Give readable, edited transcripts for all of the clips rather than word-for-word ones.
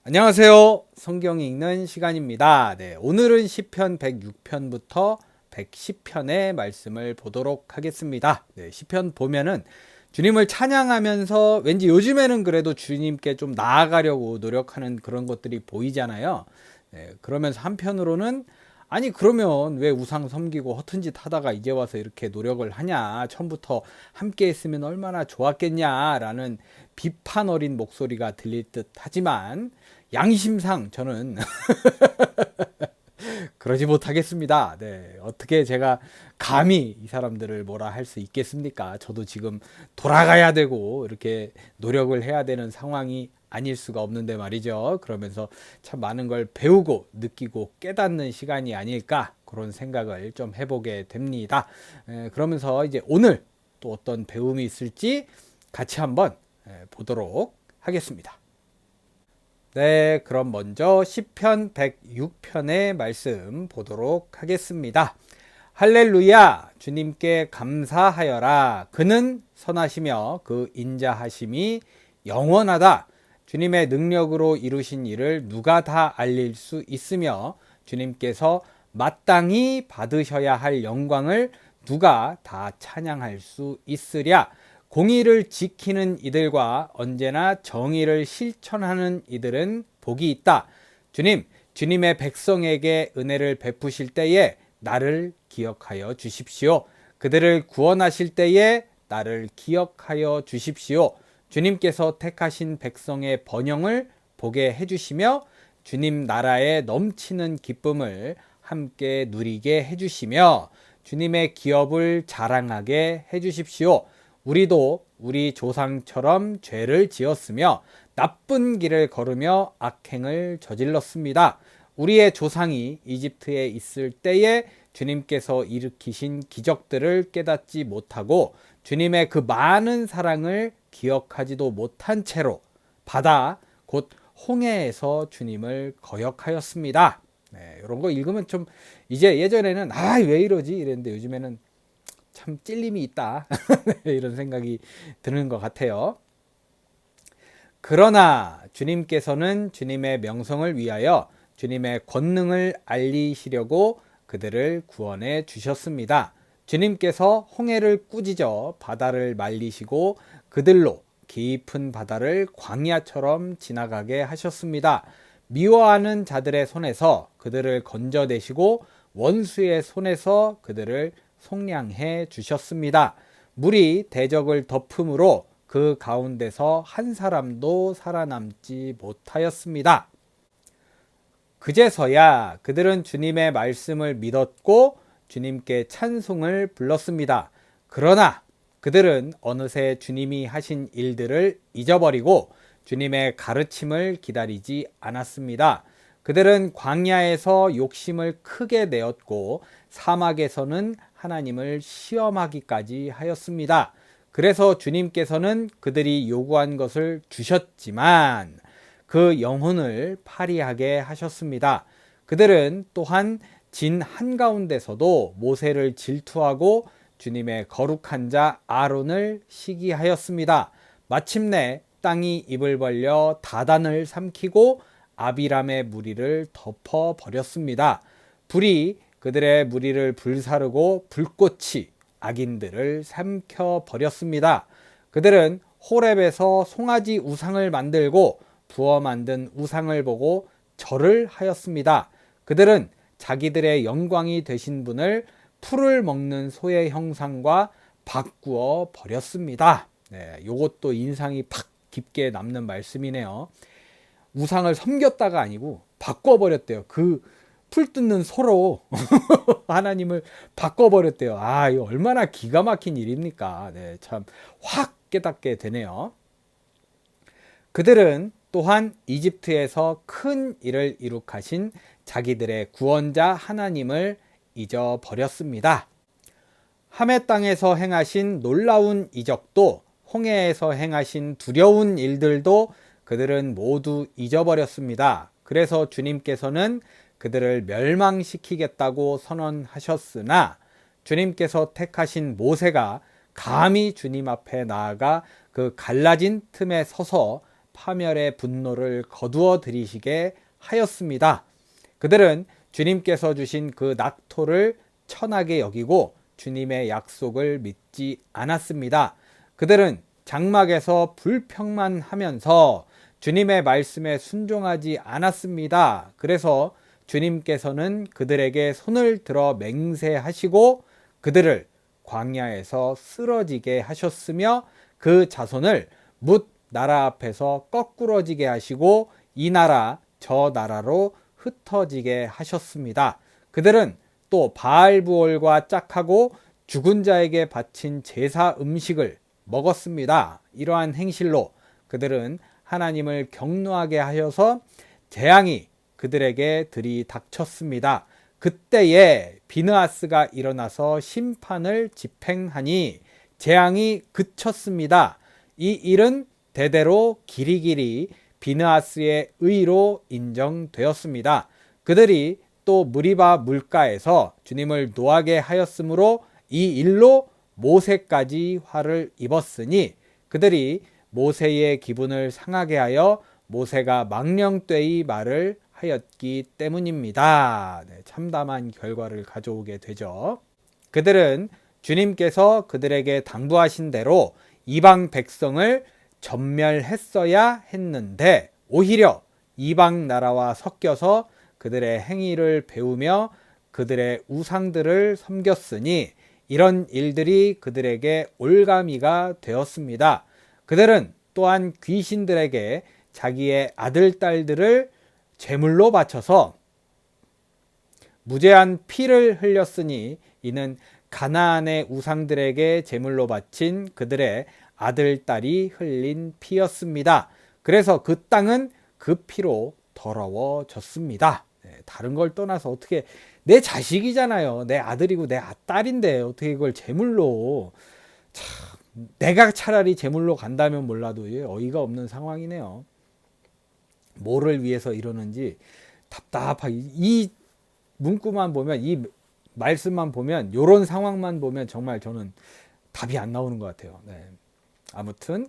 안녕하세요. 성경 읽는 시간입니다. 네, 오늘은 시편 106편부터 110편의 말씀을 보도록 하겠습니다. 네, 시편 보면은 주님을 찬양하면서 왠지 요즘에는 그래도 주님께 좀 나아가려고 노력하는 그런 것들이 보이잖아요. 네, 그러면서 한편으로는 아니 그러면 왜 우상 섬기고 허튼 짓 하다가 이제 와서 이렇게 노력을 하냐, 처음부터 함께 했으면 얼마나 좋았겠냐라는 비판 어린 목소리가 들릴 듯 하지만 양심상 저는 그러지 못하겠습니다. 네, 어떻게 제가 감히 이 사람들을 뭐라 할 수 있겠습니까? 저도 지금 돌아가야 되고 이렇게 노력을 해야 되는 상황이 아닐 수가 없는데 말이죠. 그러면서 참 많은 걸 배우고 느끼고 깨닫는 시간이 아닐까 그런 생각을 좀 해보게 됩니다. 그러면서 이제 오늘 또 어떤 배움이 있을지 같이 한번 보도록 하겠습니다. 네, 그럼 먼저 시편 106편의 말씀 보도록 하겠습니다. 할렐루야, 주님께 감사하여라. 그는 선하시며 그 인자하심이 영원하다. 주님의 능력으로 이루신 일을 누가 다 알릴 수 있으며 주님께서 마땅히 받으셔야 할 영광을 누가 다 찬양할 수 있으랴. 공의를 지키는 이들과 언제나 정의를 실천하는 이들은 복이 있다. 주님, 주님의 백성에게 은혜를 베푸실 때에 나를 기억하여 주십시오. 그들을 구원하실 때에 나를 기억하여 주십시오. 주님께서 택하신 백성의 번영을 보게 해주시며 주님 나라에 넘치는 기쁨을 함께 누리게 해주시며 주님의 기업을 자랑하게 해주십시오. 우리도 우리 조상처럼 죄를 지었으며 나쁜 길을 걸으며 악행을 저질렀습니다. 우리의 조상이 이집트에 있을 때에 주님께서 일으키신 기적들을 깨닫지 못하고 주님의 그 많은 사랑을 기억하지도 못한 채로 바다 곧 홍해에서 주님을 거역하였습니다. 네, 이런 거 읽으면 좀 이제 예전에는 왜 이러지 이랬는데 요즘에는 참 찔림이 있다 이런 생각이 드는 것 같아요. 그러나 주님께서는 주님의 명성을 위하여 주님의 권능을 알리시려고 그들을 구원해 주셨습니다. 주님께서 홍해를 꾸짖어 바다를 말리시고 그들로 깊은 바다를 광야처럼 지나가게 하셨습니다. 미워하는 자들의 손에서 그들을 건져내시고 원수의 손에서 그들을 속량해 주셨습니다. 물이 대적을 덮음으로 그 가운데서 한 사람도 살아남지 못하였습니다. 그제서야 그들은 주님의 말씀을 믿었고 주님께 찬송을 불렀습니다. 그러나 그들은 어느새 주님이 하신 일들을 잊어버리고 주님의 가르침을 기다리지 않았습니다. 그들은 광야에서 욕심을 크게 내었고 사막에서는 하나님을 시험하기까지 하였습니다. 그래서 주님께서는 그들이 요구한 것을 주셨지만 그 영혼을 파리하게 하셨습니다. 그들은 또한 진 한가운데서도 모세를 질투하고 주님의 거룩한 자 아론을 시기하였습니다. 마침내 땅이 입을 벌려 다단을 삼키고 아비람의 무리를 덮어 버렸습니다. 불이 그들의 무리를 불사르고 불꽃이 악인들을 삼켜 버렸습니다. 그들은 호렙에서 송아지 우상을 만들고 부어 만든 우상을 보고 절을 하였습니다. 그들은 자기들의 영광이 되신 분을 풀을 먹는 소의 형상과 바꾸어 버렸습니다. 네, 요것도 인상이 팍 깊게 남는 말씀이네요. 우상을 섬겼다가 아니고 바꿔버렸대요. 그 풀 뜯는 소로 하나님을 바꿔버렸대요. 이거 얼마나 기가 막힌 일입니까? 네, 참 확 깨닫게 되네요. 그들은 또한 이집트에서 큰 일을 이룩하신 자기들의 구원자 하나님을 잊어버렸습니다. 하메 땅에서 행하신 놀라운 이적도 홍해에서 행하신 두려운 일들도 그들은 모두 잊어버렸습니다. 그래서 주님께서는 그들을 멸망시키겠다고 선언하셨으나 주님께서 택하신 모세가 감히 주님 앞에 나아가 그 갈라진 틈에 서서 파멸의 분노를 거두어 들이시게 하였습니다. 그들은 주님께서 주신 그 낙토를 천하게 여기고 주님의 약속을 믿지 않았습니다. 그들은 장막에서 불평만 하면서 주님의 말씀에 순종하지 않았습니다. 그래서 주님께서는 그들에게 손을 들어 맹세하시고 그들을 광야에서 쓰러지게 하셨으며 그 자손을 뭇 나라 앞에서 거꾸러지게 하시고 이 나라 저 나라로 흩어지게 하셨습니다. 그들은 또 바알부올과 짝하고 죽은 자에게 바친 제사 음식을 먹었습니다. 이러한 행실로 그들은 하나님을 경노하게 하여서 재앙이 그들에게 들이닥쳤습니다. 그때에 비느하스가 일어나서 심판을 집행하니 재앙이 그쳤습니다. 이 일은 대대로 길이길이 비느하스의 의로 인정되었습니다. 그들이 또 무리바 물가에서 주님을 노하게 하였으므로 이 일로 모세까지 화를 입었으니 그들이 모세의 기분을 상하게 하여 모세가 망령되이 말을 하였기 때문입니다. 네, 참담한 결과를 가져오게 되죠. 그들은 주님께서 그들에게 당부하신 대로 이방 백성을 전멸했어야 했는데 오히려 이방 나라와 섞여서 그들의 행위를 배우며 그들의 우상들을 섬겼으니 이런 일들이 그들에게 올가미가 되었습니다. 그들은 또한 귀신들에게 자기의 아들, 딸들을 제물로 바쳐서 무죄한 피를 흘렸으니 이는 가나안의 우상들에게 제물로 바친 그들의 아들, 딸이 흘린 피였습니다. 그래서 그 땅은 그 피로 더러워졌습니다. 다른 걸 떠나서 어떻게 내 자식이잖아요. 내 아들이고 내 딸인데 어떻게 이걸 제물로, 참, 내가 차라리 제물로 간다면 몰라도 어이가 없는 상황이네요. 뭐를 위해서 이러는지 답답하게, 이 문구만 보면, 이 말씀만 보면, 이런 상황만 보면 정말 저는 답이 안 나오는 것 같아요. 네. 아무튼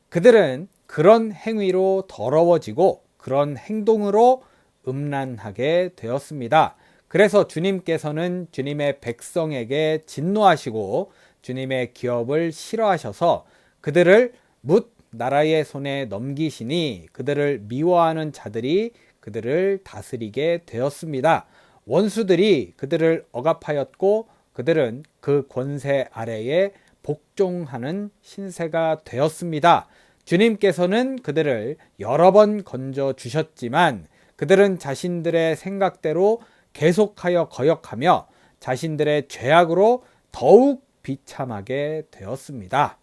그들은 그런 행위로 더러워지고 그런 행동으로 음란하게 되었습니다. 그래서 주님께서는 주님의 백성에게 진노하시고 주님의 기업을 싫어하셔서 그들을 뭇 나라의 손에 넘기시니 그들을 미워하는 자들이 그들을 다스리게 되었습니다. 원수들이 그들을 억압하였고 그들은 그 권세 아래에 복종하는 신세가 되었습니다. 주님께서는 그들을 여러 번 건져 주셨지만 그들은 자신들의 생각대로 계속하여 거역하며 자신들의 죄악으로 더욱 비참하게 되었습니다.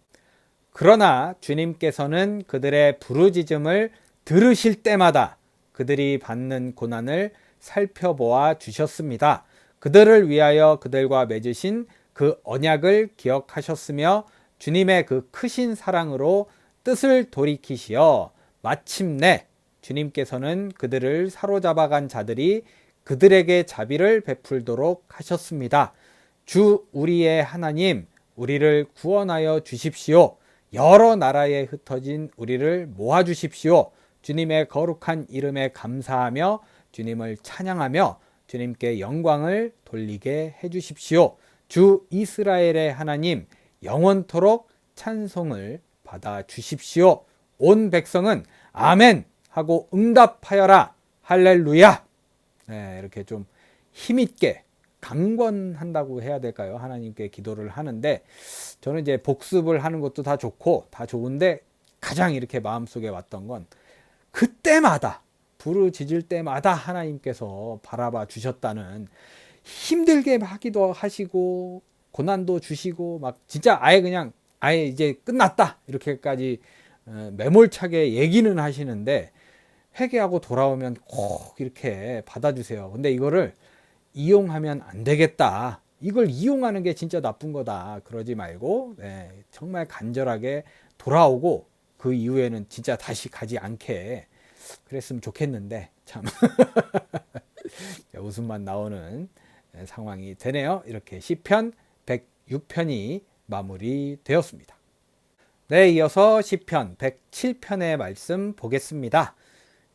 그러나 주님께서는 그들의 부르짖음을 들으실 때마다 그들이 받는 고난을 살펴보아 주셨습니다. 그들을 위하여 그들과 맺으신 그 언약을 기억하셨으며 주님의 그 크신 사랑으로 뜻을 돌이키시어 마침내 주님께서는 그들을 사로잡아간 자들이 그들에게 자비를 베풀도록 하셨습니다. 주 우리의 하나님, 우리를 구원하여 주십시오. 여러 나라에 흩어진 우리를 모아 주십시오. 주님의 거룩한 이름에 감사하며 주님을 찬양하며 주님께 영광을 돌리게 해 주십시오. 주 이스라엘의 하나님, 영원토록 찬송을 받아 주십시오. 온 백성은 아멘 하고 응답하여라. 할렐루야. 네, 이렇게 좀 힘있게 강권한다고 해야 될까요? 하나님께 기도를 하는데 저는 이제 복습을 하는 것도 다 좋고 다 좋은데 가장 이렇게 마음속에 왔던 건 그때마다 부르짖을 때마다 하나님께서 바라봐 주셨다는, 힘들게 하기도 하시고 고난도 주시고 막 진짜 아예 그냥 아예 이제 끝났다 이렇게까지 매몰차게 얘기는 하시는데 회개하고 돌아오면 꼭 이렇게 받아주세요. 근데 이거를 이용하면 안 되겠다. 이걸 이용하는 게 진짜 나쁜 거다. 그러지 말고 정말 간절하게 돌아오고 그 이후에는 진짜 다시 가지 않게 그랬으면 좋겠는데 참 웃음만 나오는 상황이 되네요. 이렇게 시편 106편이 마무리되었습니다. 네, 이어서 시편 107편의 말씀 보겠습니다.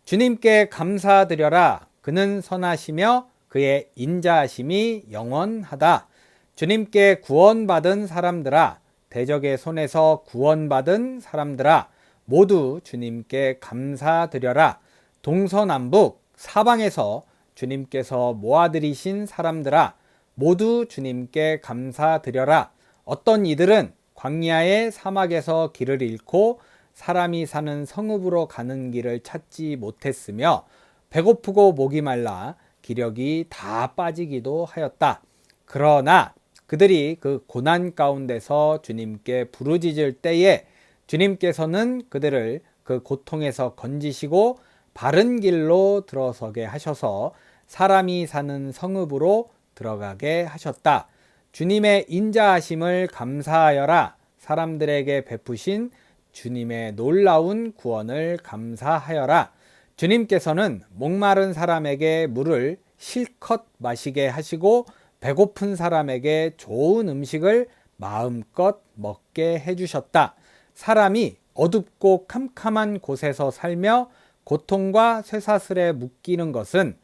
주님께 감사드려라. 그는 선하시며 그의 인자하심이 영원하다. 주님께 구원받은 사람들아, 대적의 손에서 구원받은 사람들아, 모두 주님께 감사드려라. 동서남북 사방에서 주님께서 모아들이신 사람들아, 모두 주님께 감사드려라. 어떤 이들은 광야의 사막에서 길을 잃고 사람이 사는 성읍으로 가는 길을 찾지 못했으며 배고프고 목이 말라 기력이 다 빠지기도 하였다. 그러나 그들이 그 고난 가운데서 주님께 부르짖을 때에 주님께서는 그들을 그 고통에서 건지시고 바른 길로 들어서게 하셔서 사람이 사는 성읍으로 들어가게 하셨다. 주님의 인자하심을 감사하여라. 사람들에게 베푸신 주님의 놀라운 구원을 감사하여라. 주님께서는 목마른 사람에게 물을 실컷 마시게 하시고 배고픈 사람에게 좋은 음식을 마음껏 먹게 해주셨다. 사람이 어둡고 캄캄한 곳에서 살며 고통과 쇠사슬에 묶이는 것은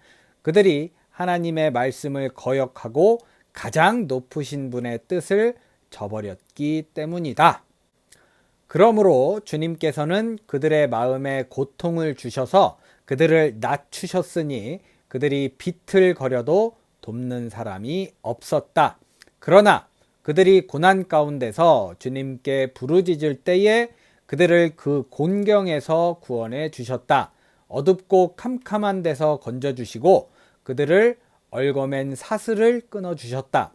그들이 하나님의 말씀을 거역하고 가장 높으신 분의 뜻을 저버렸기 때문이다. 그러므로 주님께서는 그들의 마음에 고통을 주셔서 그들을 낮추셨으니 그들이 비틀거려도 돕는 사람이 없었다. 그러나 그들이 고난 가운데서 주님께 부르짖을 때에 그들을 그 곤경에서 구원해 주셨다. 어둡고 캄캄한 데서 건져주시고 그들을 얽어맨 사슬을 끊어주셨다.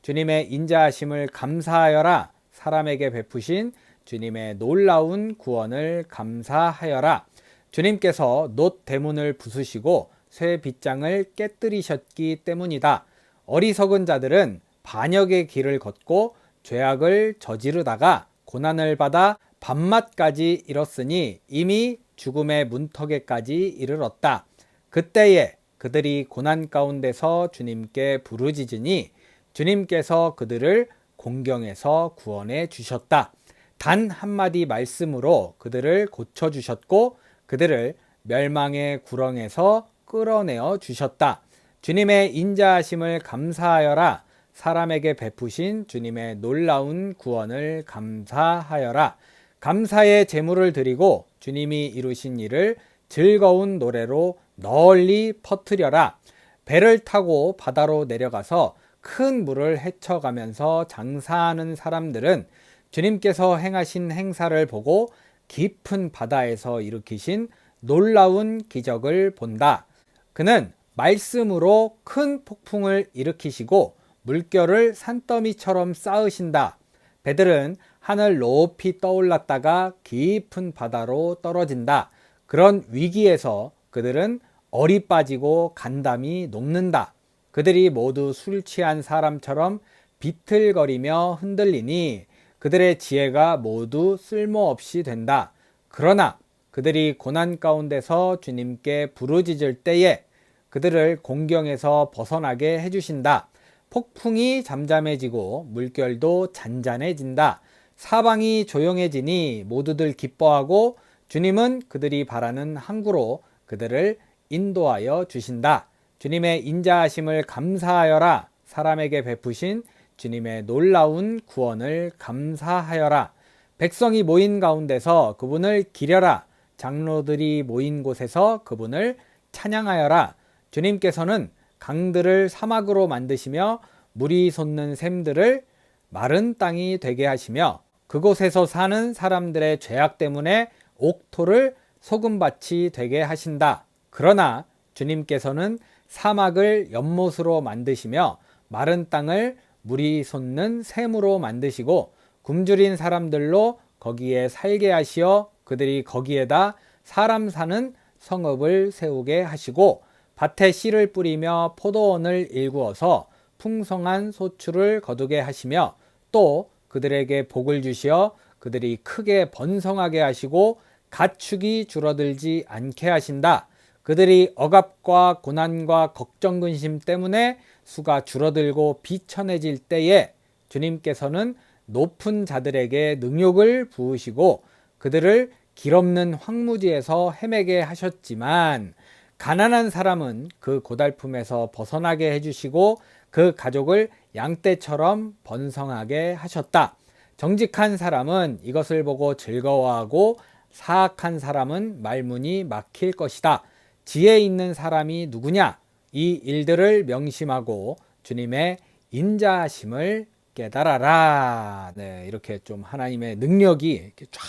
주님의 인자하심을 감사하여라. 사람에게 베푸신 주님의 놀라운 구원을 감사하여라. 주님께서 놋 대문을 부수시고 쇠 빗장을 깨뜨리셨기 때문이다. 어리석은 자들은 반역의 길을 걷고 죄악을 저지르다가 고난을 받아 밤낮까지 이뤘으니 이미 죽음의 문턱에까지 이르렀다. 그때에 그들이 고난 가운데서 주님께 부르짖으니 주님께서 그들을 공경에서 구원해 주셨다. 단 한마디 말씀으로 그들을 고쳐주셨고 그들을 멸망의 구렁에서 끌어내어 주셨다. 주님의 인자하심을 감사하여라. 사람에게 베푸신 주님의 놀라운 구원을 감사하여라. 감사의 제물을 드리고 주님이 이루신 일을 즐거운 노래로 널리 퍼뜨려라. 배를 타고 바다로 내려가서 큰 물을 헤쳐가면서 장사하는 사람들은 주님께서 행하신 행사를 보고 깊은 바다에서 일으키신 놀라운 기적을 본다. 그는 말씀으로 큰 폭풍을 일으키시고 물결을 산더미처럼 쌓으신다. 배들은 하늘 높이 떠올랐다가 깊은 바다로 떨어진다. 그런 위기에서 그들은 얼이 빠지고 간담이 녹는다. 그들이 모두 술 취한 사람처럼 비틀거리며 흔들리니 그들의 지혜가 모두 쓸모없이 된다. 그러나 그들이 고난 가운데서 주님께 부르짖을 때에 그들을 공경에서 벗어나게 해주신다. 폭풍이 잠잠해지고 물결도 잔잔해진다. 사방이 조용해지니 모두들 기뻐하고 주님은 그들이 바라는 항구로 그들을 인도하여 주신다. 주님의 인자하심을 감사하여라. 사람에게 베푸신 주님의 놀라운 구원을 감사하여라. 백성이 모인 가운데서 그분을 기려라. 장로들이 모인 곳에서 그분을 찬양하여라. 주님께서는 강들을 사막으로 만드시며 물이 솟는 샘들을 마른 땅이 되게 하시며 그곳에서 사는 사람들의 죄악 때문에 옥토를 소금밭이 되게 하신다. 그러나 주님께서는 사막을 연못으로 만드시며 마른 땅을 물이 솟는 샘으로 만드시고 굶주린 사람들로 거기에 살게 하시어 그들이 거기에다 사람 사는 성읍을 세우게 하시고 밭에 씨를 뿌리며 포도원을 일구어서 풍성한 소출을 거두게 하시며 또 그들에게 복을 주시어 그들이 크게 번성하게 하시고 가축이 줄어들지 않게 하신다. 그들이 억압과 고난과 걱정 근심 때문에 수가 줄어들고 비천해질 때에 주님께서는 높은 자들에게 능욕을 부으시고 그들을 길없는 황무지에서 헤매게 하셨지만 가난한 사람은 그 고달픔에서 벗어나게 해주시고 그 가족을 양떼처럼 번성하게 하셨다. 정직한 사람은 이것을 보고 즐거워하고 사악한 사람은 말문이 막힐 것이다. 지혜 있는 사람이 누구냐? 이 일들을 명심하고 주님의 인자하심을 깨달아라. 네, 이렇게 좀 하나님의 능력이 이렇게 쫙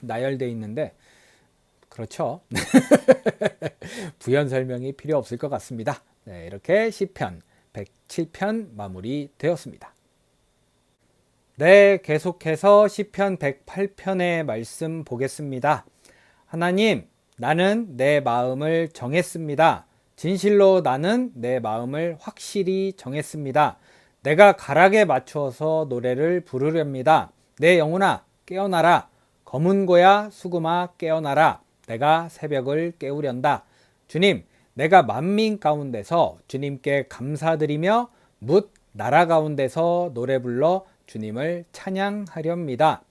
나열되어 있는데, 그렇죠. 부연 설명이 필요 없을 것 같습니다. 네, 이렇게 시편 107편 마무리되었습니다. 네, 계속해서 시편 108편의 말씀 보겠습니다. 하나님, 나는 내 마음을 정했습니다. 진실로 나는 내 마음을 확실히 정했습니다. 내가 가락에 맞추어서 노래를 부르렵니다. 내 영혼아 깨어나라. 검은 고야 수금아 깨어나라. 내가 새벽을 깨우련다. 주님, 내가 만민 가운데서 주님께 감사드리며 뭇 나라 가운데서 노래 불러 주님을 찬양하렵니다.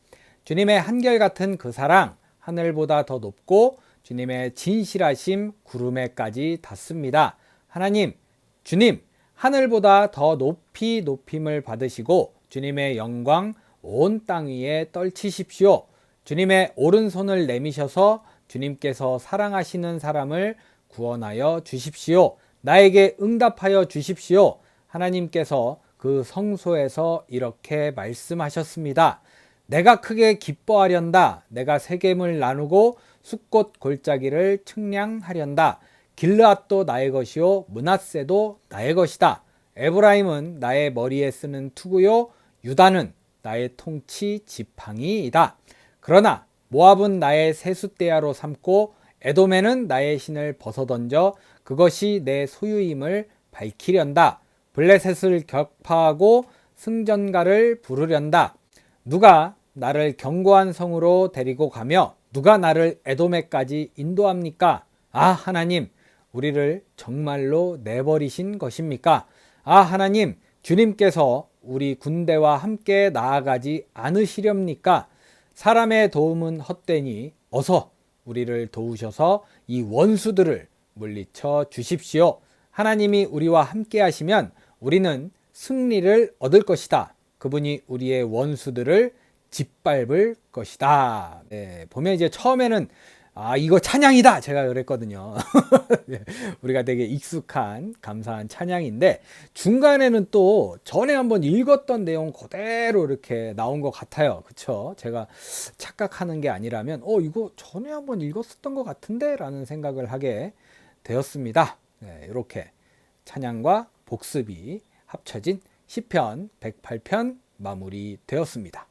주님의 한결같은 그 사랑 하늘보다 더 높고 주님의 진실하심 구름에까지 닿습니다. 하나님, 주님, 하늘보다 더 높이 높임을 받으시고 주님의 영광 온 땅 위에 떨치십시오. 주님의 오른손을 내미셔서 주님께서 사랑하시는 사람을 구원하여 주십시오. 나에게 응답하여 주십시오. 하나님께서 그 성소에서 이렇게 말씀하셨습니다. 내가 크게 기뻐하련다. 내가 세겜을 나누고 숫꽃 골짜기를 측량하련다. 길르앗도 나의 것이요 므낫세도 나의 것이다. 에브라임은 나의 머리에 쓰는 투구요 유다는 나의 통치 지팡이이다. 그러나 모압은 나의 세숫대야로 삼고 에돔에는 나의 신을 벗어던져 그것이 내 소유임을 밝히련다. 블레셋을 격파하고 승전가를 부르련다. 누가 나를 견고한 성으로 데리고 가며 누가 나를 에돔에까지 인도합니까? 아, 하나님, 우리를 정말로 내버리신 것입니까? 아, 하나님, 주님께서 우리 군대와 함께 나아가지 않으시렵니까? 사람의 도움은 헛되니 어서 우리를 도우셔서 이 원수들을 물리쳐 주십시오. 하나님이 우리와 함께 하시면 우리는 승리를 얻을 것이다. 그분이 우리의 원수들을 짓밟을 것이다. 네, 보면 이제 처음에는 이거 찬양이다 제가 그랬거든요. 우리가 되게 익숙한 감사한 찬양인데 중간에는 또 전에 한번 읽었던 내용 그대로 이렇게 나온 것 같아요. 그쵸? 제가 착각하는 게 아니라면 이거 전에 한번 읽었었던 것 같은데 라는 생각을 하게 되었습니다. 네, 이렇게 찬양과 복습이 합쳐진 시편 108편 마무리되었습니다.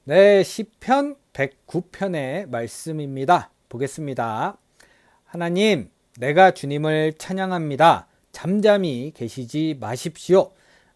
네, 시편 109편의 말씀입니다. 보겠습니다. 하나님, 내가 주님을 찬양합니다. 잠잠히 계시지 마십시오.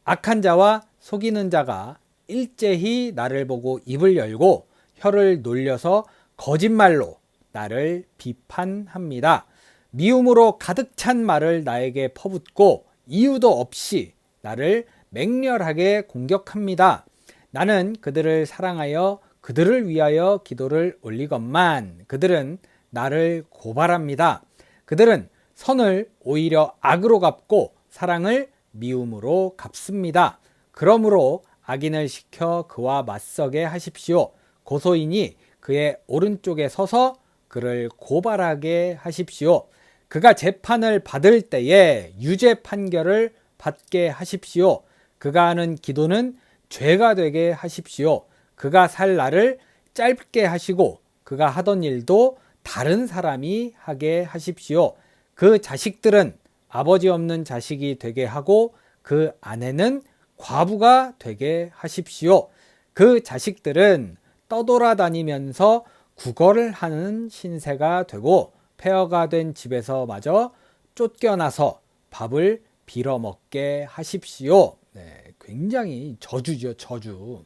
악한 자와 속이는 자가 일제히 나를 보고 입을 열고 혀를 놀려서 거짓말로 나를 비판합니다. 미움으로 가득 찬 말을 나에게 퍼붓고 이유도 없이 나를 맹렬하게 공격합니다. 나는 그들을 사랑하여 그들을 위하여 기도를 올리건만 그들은 나를 고발합니다. 그들은 선을 오히려 악으로 갚고 사랑을 미움으로 갚습니다. 그러므로 악인을 시켜 그와 맞서게 하십시오. 고소인이 그의 오른쪽에 서서 그를 고발하게 하십시오. 그가 재판을 받을 때에 유죄 판결을 받게 하십시오. 그가 하는 기도는 죄가 되게 하십시오. 그가 살 날을 짧게 하시고 그가 하던 일도 다른 사람이 하게 하십시오. 그 자식들은 아버지 없는 자식이 되게 하고 그 아내는 과부가 되게 하십시오. 그 자식들은 떠돌아다니면서 구걸을 하는 신세가 되고 폐허가 된 집에서 마저 쫓겨나서 밥을 빌어먹게 하십시오. 네, 굉장히 저주죠, 저주.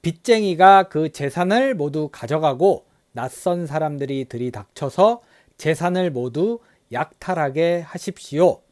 빚쟁이가 그 재산을 모두 가져가고 낯선 사람들이 들이닥쳐서 재산을 모두 약탈하게 하십시오.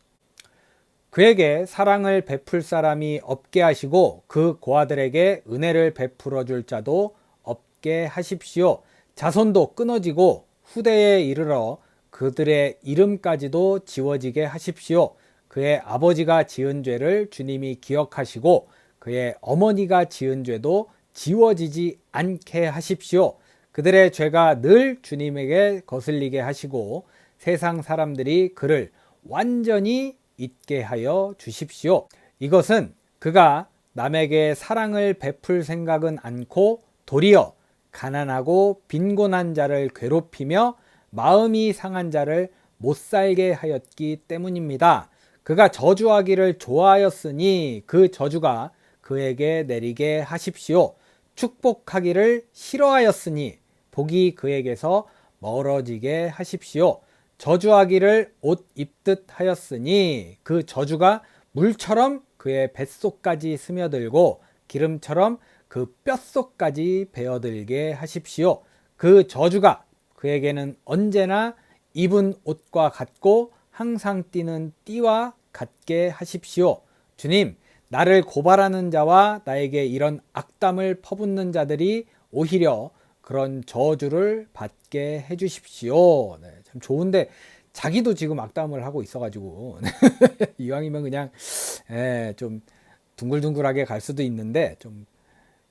그에게 사랑을 베풀 사람이 없게 하시고 그 고아들에게 은혜를 베풀어 줄 자도 없게 하십시오. 자손도 끊어지고 후대에 이르러 그들의 이름까지도 지워지게 하십시오. 그의 아버지가 지은 죄를 주님이 기억하시고 그의 어머니가 지은 죄도 지워지지 않게 하십시오. 그들의 죄가 늘 주님에게 거슬리게 하시고 세상 사람들이 그를 완전히 잊게 하여 주십시오. 이것은 그가 남에게 사랑을 베풀 생각은 않고 도리어 가난하고 빈곤한 자를 괴롭히며 마음이 상한 자를 못 살게 하였기 때문입니다. 그가 저주하기를 좋아하였으니 그 저주가 그에게 내리게 하십시오. 축복하기를 싫어하였으니 복이 그에게서 멀어지게 하십시오. 저주하기를 옷 입듯 하였으니 그 저주가 물처럼 그의 뱃속까지 스며들고 기름처럼 그 뼛속까지 베어들게 하십시오. 그 저주가 그에게는 언제나 입은 옷과 같고 항상 띠는 띠와 같게 하십시오. 주님, 나를 고발하는 자와 나에게 이런 악담을 퍼붓는 자들이 오히려 그런 저주를 받게 해주십시오. 네, 참 좋은데 자기도 지금 악담을 하고 있어가지고 이왕이면 그냥 좀 둥글둥글하게 갈 수도 있는데 좀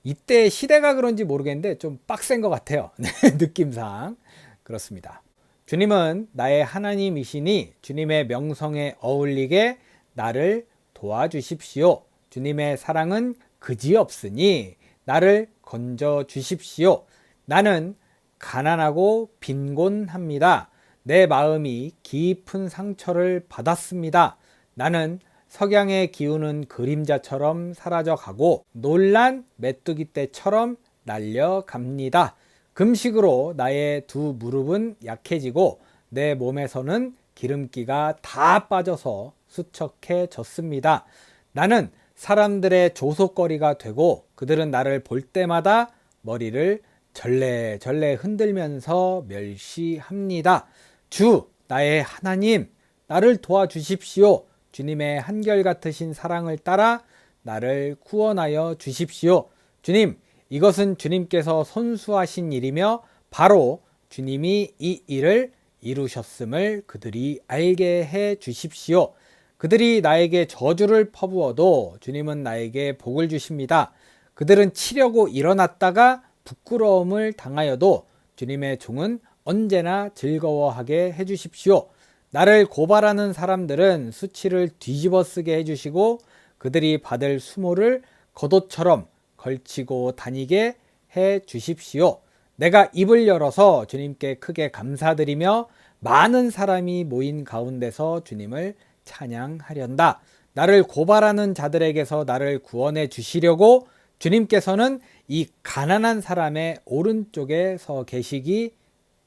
이때 시대가 그런지 모르겠는데 좀 빡센 것 같아요. 느낌상 그렇습니다. 주님은 나의 하나님이시니 주님의 명성에 어울리게 나를 도와주십시오. 주님의 사랑은 그지없으니 나를 건져 주십시오. 나는 가난하고 빈곤합니다. 내 마음이 깊은 상처를 받았습니다. 나는 석양에 기우는 그림자처럼 사라져가고 놀란 메뚜기 떼처럼 날려갑니다. 금식으로 나의 두 무릎은 약해지고 내 몸에서는 기름기가 다 빠져서 수척해졌습니다. 나는 사람들의 조속거리가 되고 그들은 나를 볼 때마다 머리를 절레절레 흔들면서 멸시합니다. 주, 나의 하나님, 나를 도와주십시오. 주님의 한결같으신 사랑을 따라 나를 구원하여 주십시오. 주님, 이것은 주님께서 선수하신 일이며 바로 주님이 이 일을 이루셨음을 그들이 알게 해 주십시오. 그들이 나에게 저주를 퍼부어도 주님은 나에게 복을 주십니다. 그들은 치려고 일어났다가 부끄러움을 당하여도 주님의 종은 언제나 즐거워하게 해주십시오. 나를 고발하는 사람들은 수치를 뒤집어 쓰게 해주시고 그들이 받을 수모를 겉옷처럼 걸치고 다니게 해 주십시오. 내가 입을 열어서 주님께 크게 감사드리며 많은 사람이 모인 가운데서 주님을 찬양하련다. 나를 고발하는 자들에게서 나를 구원해 주시려고 주님께서는 이 가난한 사람의 오른쪽에 서 계시기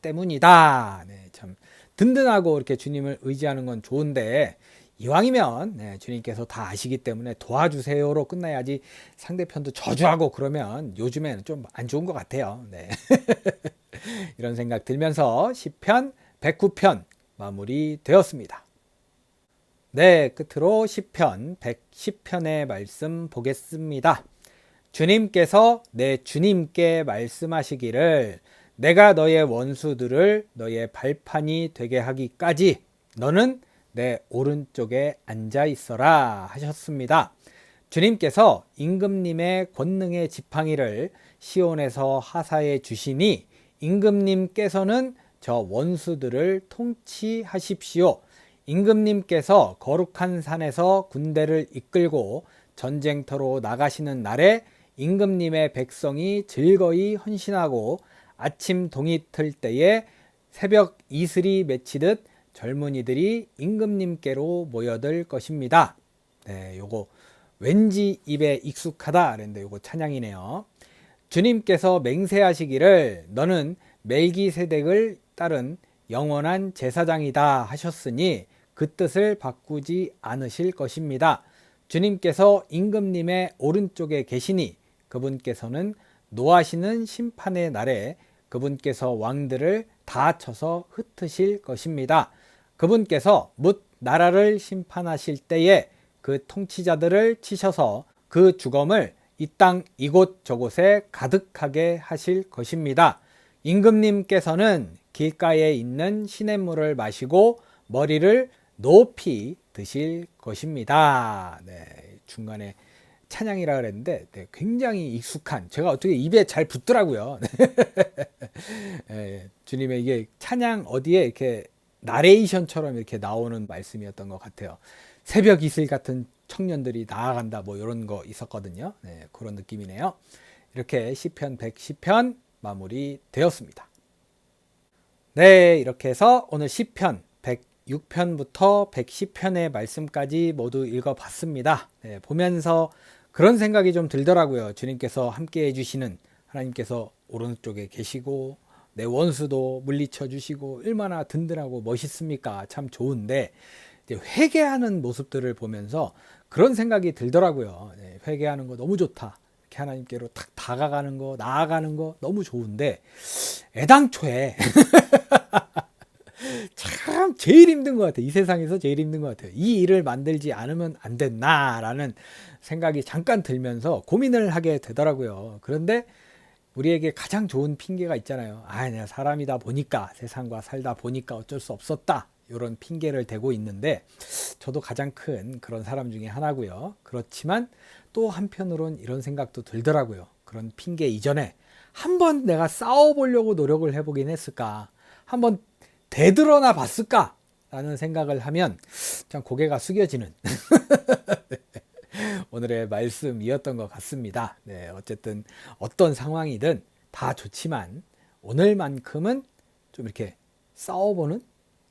때문이다. 네, 참 든든하고 이렇게 주님을 의지하는 건 좋은데 이왕이면 주님께서 다 아시기 때문에 도와주세요로 끝나야지 상대편도 저주하고 그러면 요즘에는 좀 안 좋은 것 같아요. 네. 이런 생각 들면서 시편 109편 마무리되었습니다. 네, 끝으로 시편 110편의 말씀 보겠습니다. 주님께서 내 주님께 말씀하시기를 내가 너의 원수들을 너의 발판이 되게 하기까지 너는 내 오른쪽에 앉아 있어라 하셨습니다. 주님께서 임금님의 권능의 지팡이를 시온에서 하사해 주시니 임금님께서는 저 원수들을 통치하십시오. 임금님께서 거룩한 산에서 군대를 이끌고 전쟁터로 나가시는 날에 임금님의 백성이 즐거이 헌신하고 아침 동이 틀 때에 새벽 이슬이 맺히듯 젊은이들이 임금님께로 모여들 것입니다. 네, 요거 왠지 입에 익숙하다 그랬는데 요거 찬양이네요. 주님께서 맹세하시기를 너는 멜기세덱을 따른 영원한 제사장이다 하셨으니 그 뜻을 바꾸지 않으실 것입니다. 주님께서 임금님의 오른쪽에 계시니 그분께서는 노하시는 심판의 날에 그분께서 왕들을 다 쳐서 흩으실 것입니다. 그분께서 뭇 나라를 심판하실 때에 그 통치자들을 치셔서 그 주검을 이 땅 이곳 저곳에 가득하게 하실 것입니다. 임금님께서는 길가에 있는 시냇물을 마시고 머리를 높이 드실 것입니다. 네, 중간에 찬양이라 그랬는데 굉장히 익숙한, 제가 어떻게 입에 잘 붙더라고요. 주님의 이게 찬양 어디에 이렇게 나레이션처럼 이렇게 나오는 말씀이었던 것 같아요. 새벽 이슬 같은 청년들이 나아간다, 뭐 이런 거 있었거든요. 네, 그런 느낌이네요. 이렇게 시편 110편 마무리 되었습니다. 네, 이렇게 해서 오늘 시편 106편부터 110편의 말씀까지 모두 읽어봤습니다. 네, 보면서 그런 생각이 좀 들더라고요. 주님께서 함께 해주시는 하나님께서 오른쪽에 계시고 내 원수도 물리쳐 주시고 얼마나 든든하고 멋있습니까? 참 좋은데 이제 회개하는 모습들을 보면서 그런 생각이 들더라고요. 네, 회개하는 거 너무 좋다. 이렇게 하나님께로 탁 다가가는 거, 나아가는 거 너무 좋은데 애당초에 참 제일 힘든 것 같아요. 이 세상에서 제일 힘든 것 같아요. 이 일을 만들지 않으면 안 됐나라는 생각이 잠깐 들면서 고민을 하게 되더라고요. 그런데 우리에게 가장 좋은 핑계가 있잖아요. 아, 내가 사람이다 보니까, 세상과 살다 보니까 어쩔 수 없었다, 이런 핑계를 대고 있는데 저도 가장 큰 그런 사람 중에 하나고요. 그렇지만 또 한편으론 이런 생각도 들더라고요. 그런 핑계 이전에 한번 내가 싸워보려고 노력을 해보긴 했을까, 한번 되드러나 봤을까 라는 생각을 하면 참 고개가 숙여지는 오늘의 말씀이었던 것 같습니다. 네, 어쨌든 어떤 상황이든 다 좋지만 오늘만큼은 좀 이렇게 싸워보는,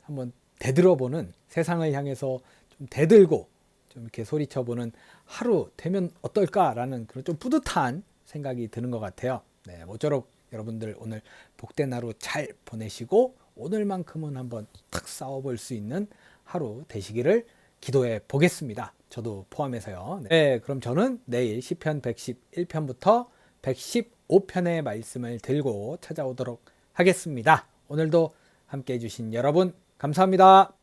한번 대들어보는, 세상을 향해서 좀 대들고 좀 이렇게 소리쳐보는 하루 되면 어떨까라는 그런 좀 뿌듯한 생각이 드는 것 같아요. 네, 모쪼록 여러분들 오늘 복된 하루 잘 보내시고 오늘만큼은 한번 탁 싸워볼 수 있는 하루 되시기를 기도해 보겠습니다. 저도 포함해서요. 네, 그럼 저는 내일 시편 111편부터 115편의 말씀을 들고 찾아오도록 하겠습니다. 오늘도 함께 해주신 여러분 감사합니다.